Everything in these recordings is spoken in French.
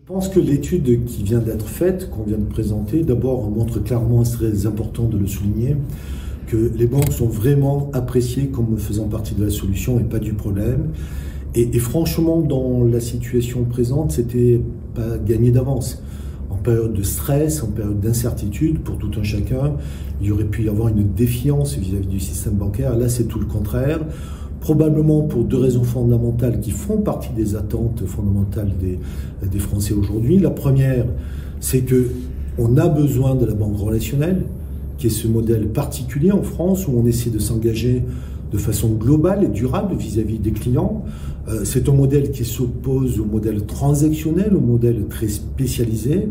Je pense que l'étude qui vient d'être faite, qu'on vient de présenter, d'abord montre clairement, c'est très important de le souligner, que les banques sont vraiment appréciées comme faisant partie de la solution et pas du problème. Et franchement, dans la situation présente, c'était pas gagné d'avance. En période de stress, en période d'incertitude, pour tout un chacun, il y aurait pu y avoir une défiance vis-à-vis du système bancaire. Là, c'est tout le contraire. Probablement pour deux raisons fondamentales qui font partie des attentes fondamentales des Français aujourd'hui. La première, c'est que on a besoin de la banque relationnelle, qui est ce modèle particulier en France où on essaie de s'engager de façon globale et durable vis-à-vis des clients. C'est un modèle qui s'oppose au modèle transactionnel, au modèle très spécialisé.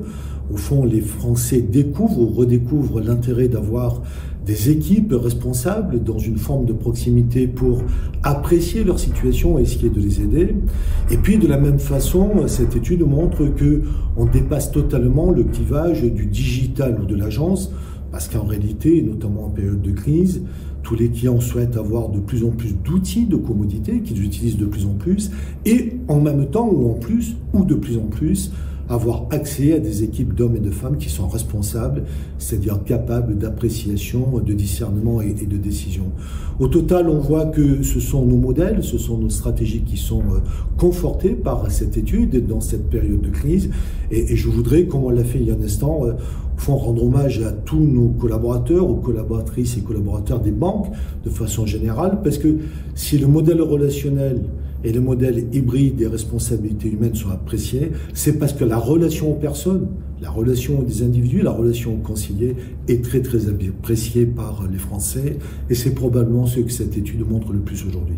Au fond, les Français découvrent ou redécouvrent l'intérêt d'avoir des équipes responsables dans une forme de proximité pour apprécier leur situation et essayer de les aider. Et puis, de la même façon, cette étude montre que on dépasse totalement le clivage du digital ou de l'agence, parce qu'en réalité, notamment en période de crise, tous les clients souhaitent avoir de plus en plus d'outils de commodité qu'ils utilisent de plus en plus et en même temps ou en plus ou de plus en plus avoir accès à des équipes d'hommes et de femmes qui sont responsables, c'est-à-dire capables d'appréciation, de discernement et de décision. Au total, on voit que ce sont nos modèles, ce sont nos stratégies qui sont confortées par cette étude dans cette période de crise. Et je voudrais, comme on l'a fait il y a un instant, rendre hommage à tous nos collaborateurs, aux collaboratrices et collaborateurs des banques de façon générale, parce que si le modèle relationnel et le modèle hybride des responsabilités humaines sont appréciés, c'est parce que la relation aux personnes, la relation des individus, la relation aux conseillers est très très appréciée par les Français et c'est probablement ce que cette étude montre le plus aujourd'hui.